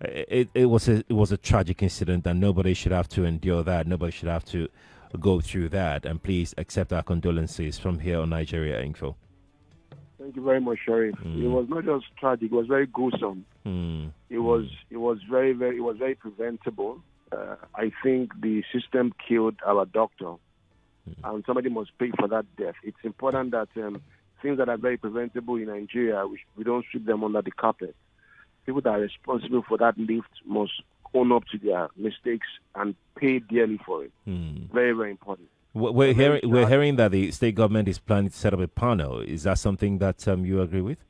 It was a tragic incident, and nobody should have to endure that. Nobody should have to go through that. And please accept our condolences from here on Nigeria Info. Thank you very much, Sheriff. It was not just tragic; it was very gruesome. It was very preventable. I think the system killed our doctor, and somebody must pay for that death. It's important that things that are very preventable in Nigeria, we don't sweep them under the carpet. People that are responsible for that lift must own up to their mistakes and pay dearly for it. Very, very important. We're hearing that the state government is planning to set up a panel. Is that something that you agree with?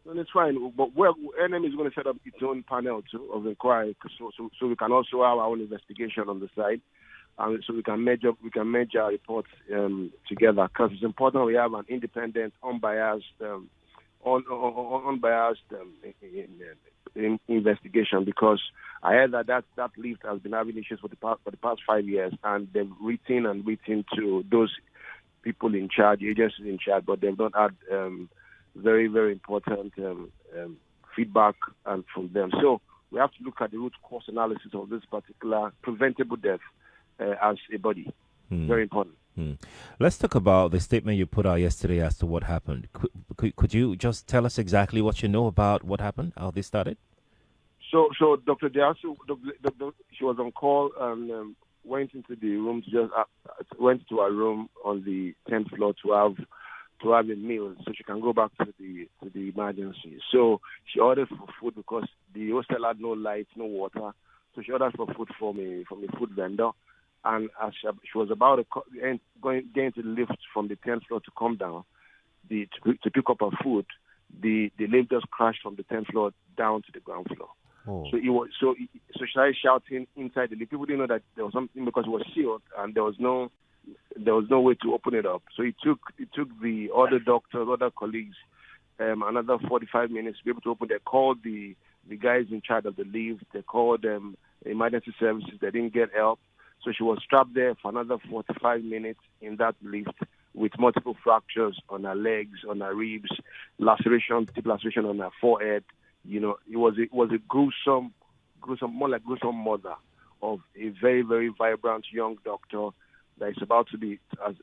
Well, it's fine, but NMA is going to set up its own panel too of inquiry, so we can also have our own investigation on the side, and so we can merge our reports together. Because it's important we have an independent, unbiased investigation. Because I heard that lift has been having issues for the past 5 years, and they've written to those people in charge, agencies in charge, but they've not had very, very important feedback from them. So we have to look at the root cause analysis of this particular preventable death as a body. Very important. Let's talk about the statement you put out yesterday as to what happened. Could you just tell us exactly what you know about what happened, how this started? So Dr. Diasu, she was on call and went into the room, went to her room on the 10th floor to have a meal, so she can go back to the emergency. So she ordered for food because the hostel had no light, no water. So she ordered for food from a food vendor. And as she was about to getting to the lift from the 10th floor to come down to pick up her food, the lift just crashed from the 10th floor down to the ground floor. Oh. So she started shouting inside the lift. People didn't know that there was something because it was sealed and there was no way to open it up. So it took the other doctors, other colleagues, another 45 minutes to be able to open. They called the guys in charge of the lift. They called emergency services. They didn't get help. So she was strapped there for another 45 minutes in that lift with multiple fractures on her legs, on her ribs, deep laceration on her forehead. You know, it was a gruesome, more like gruesome mother of a very, very vibrant young doctor that is about to be.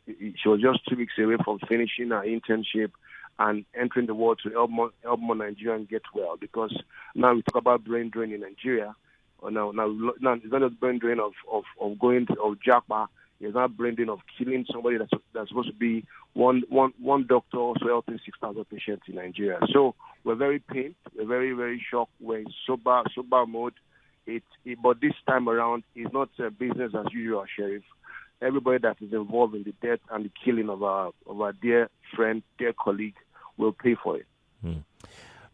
She was just 2 weeks away from finishing her internship and entering the world to help more Nigerians get well. Because now we talk about brain drain in Nigeria. Now it's not just brain drain of going to Japa. It's not brain drain of killing somebody that's supposed to be one doctor also helping 6,000 patients in Nigeria. So we're very pained. We're very, very shocked. We're in sober mode. But this time around, it's not business as usual, Sheriff. Everybody that is involved in the death and the killing of our dear friend, dear colleague, will pay for it.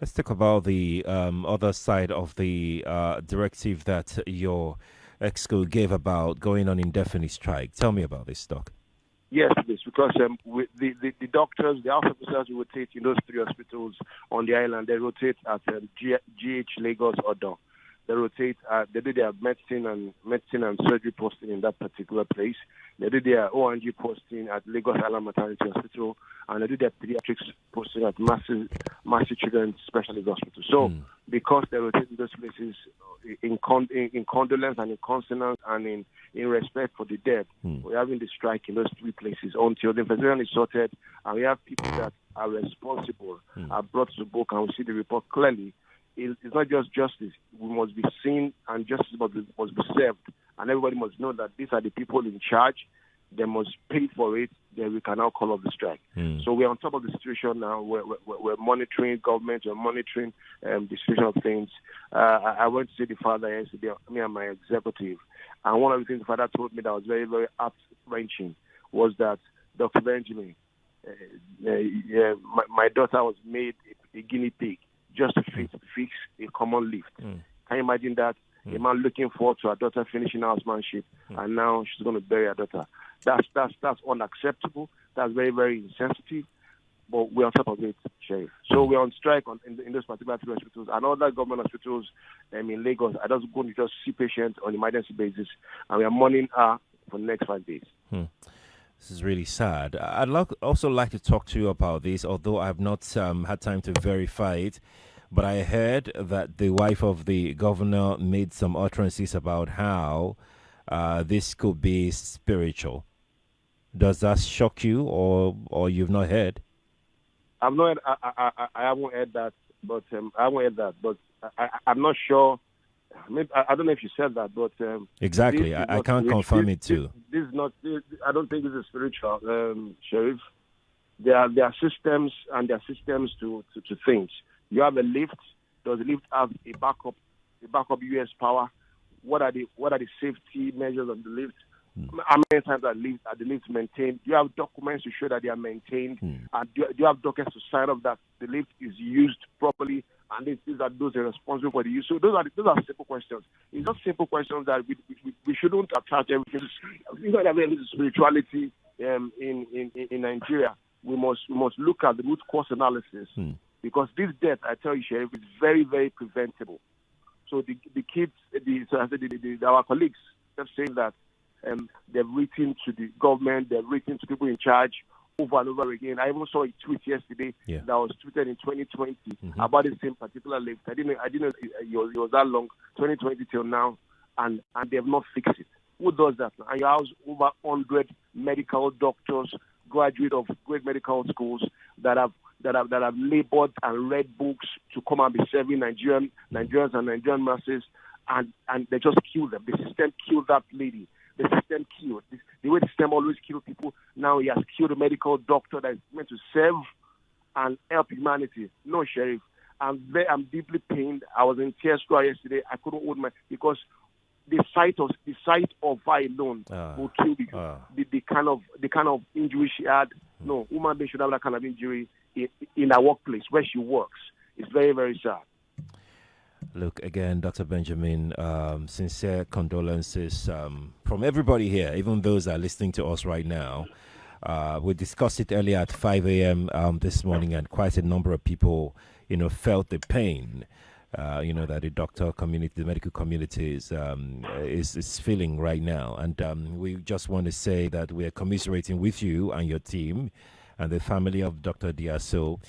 Let's talk about the other side of the directive that your exco gave about going on indefinite strike. Tell me about this, Doc. Yes, please, because the doctors, the health officers who rotate in those 3 hospitals on the island, they rotate at GH Lagos or Don. They rotate. They do their medicine and surgery posting in that particular place. They do their ONG posting at Lagos Island Maternity Hospital, and they do their pediatrics posting at Massive Children's Specialist Hospital. So, because they rotate in those places in condolence and in consonance and in respect for the dead, we're having the strike in those 3 places until the investigation is sorted, and we have people that are responsible are brought to book, and we see the report clearly. It's not just justice. We must be seen, and justice must be served. And everybody must know that these are the people in charge. They must pay for it. Then we can now call off the strike. So we're on top of the situation now. We're monitoring government. We're monitoring the situation of things. I went to see the father yesterday, me and my executive. And one of the things the father told me that was very, very heart-wrenching was that, Dr. Benjamin, my daughter was made a guinea pig just to fix a common lift. Can you imagine that? A man looking forward to her daughter finishing housemanship, and now she's going to bury her daughter. That's unacceptable. That's very, very insensitive. But we're on top of it, Sheriff. So we're on strike in those particular 3 hospitals, and other government hospitals in Lagos are just going to just see patients on emergency basis, and we are monitoring her for the next 5 days. This is really sad. I'd also like to talk to you about this, although I have not had time to verify it. But I heard that the wife of the governor made some utterances about how this could be spiritual. Does that shock you, or you've not heard? I've not. I haven't heard that, but I haven't heard that. But I'm not sure. I don't know if you said that, but Exactly. I can't confirm it too. This is not. I don't think this is spiritual, Sheriff. There are systems, and there are systems to things. You have a lift. Does the lift have a backup US power? What are the safety measures of the lift? How many times are the lifts maintained? Do you have documents to show that they are maintained? And do you have documents to sign up that the lift is used properly? And these are those are responsible for the use. So those are simple questions. It's just simple questions that we shouldn't attach everything. We don't have any spirituality in Nigeria. We must look at the root cause analysis because this death, I tell you, Sheriff, is very, very preventable. So the kids, our colleagues have said that they've written to the government, they've written to people in charge over and over again. I even saw a tweet yesterday that was tweeted in 2020 about the same particular lift. I didn't know it was that long, 2020 till now, and they have not fixed it. Who does that? And you have over 100 medical doctors, graduate of great medical schools that have labored and read books to come and be serving Nigerians and Nigerian masses, and they just killed them. The system killed that lady. The system killed. The way the system always kills people, now he has killed a medical doctor that is meant to serve and help humanity. No, Sheriff. I'm deeply pained. I was in tears yesterday. I couldn't hold because the sight of her alone will kill the kind of injury she had. No, woman being should have that kind of injury in her workplace where she works. It's very, very sad. Look, again, Dr. Benjamin, sincere condolences from everybody here, even those that are listening to us right now. We discussed it earlier at 5 a.m. This morning, and quite a number of people, felt the pain, that the doctor community, the medical community is feeling right now. And we just want to say that we are commiserating with you and your team and the family of Dr. Diaso.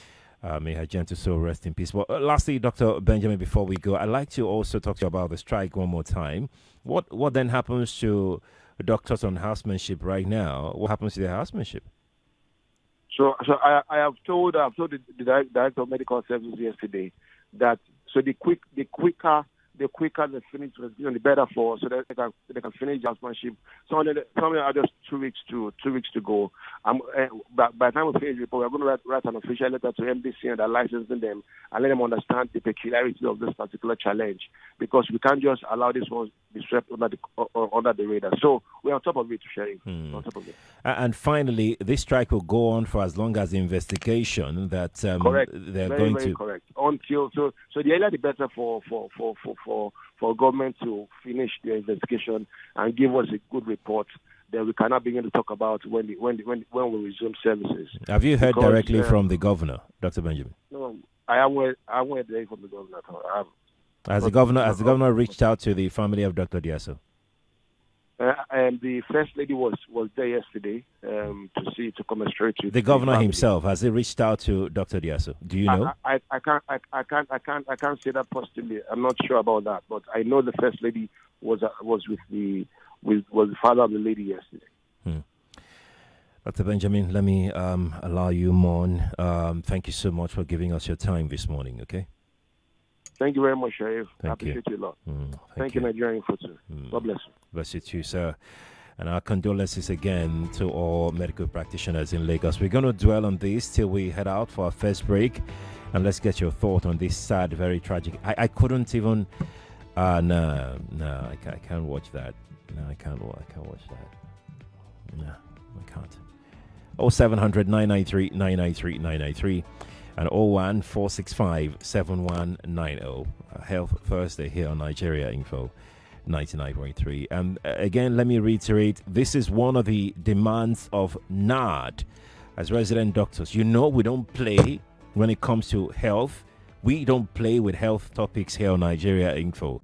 May her gentle soul rest in peace. But lastly, Dr. Benjamin, before we go, I'd like to also talk to you about the strike one more time. What then happens to doctors on housemanship right now? What happens to their housemanship? So I have told the director of medical services yesterday that the quicker they finish, the better for us, so that they can finish housemanship. Some of them are just 2 weeks to go. By the time we finish the report, we're going to write an official letter to MDC and licensing them and let them understand the peculiarity of this particular challenge, because we can't just allow this one to be swept under the radar. So we're on top of it, Sherry. On top of it. And finally, this strike will go on for as long as the investigation that correct. They're very, going very to. Correct. Until so the earlier the better for government to finish the investigation and give us a good report. Then we cannot begin to talk about when we resume services. Have you heard directly from the governor, Dr. Benjamin? No, I haven't heard directly from the governor at all. Has the governor reached out to the family of Dr. Diaso? And the first lady was there yesterday to commiserate with the governor himself. Has he reached out to Dr. Diaso? Do you know? I can't say that positively. I'm not sure about that, but I know the first lady was with the father of the lady yesterday. Dr. Benjamin, let me allow you mourn. Thank you so much for giving us your time this morning. Okay. Thank you very much, Sharif. I appreciate you a lot. Thank you, Nigerian Info, too. God bless you. Bless you too, sir. And our condolences again to all medical practitioners in Lagos. We're going to dwell on this till we head out for our first break. And let's get your thought on this sad, very tragic. I couldn't even... No, I can't watch that. No, I can't watch that. No, I can't. 0700 993 993 993. And 01465 7190. Health Thursday here on Nigeria Info 99.3. And again, let me reiterate, this is one of the demands of NAD as resident doctors. We don't play when it comes to health. We don't play with health topics here on Nigeria Info.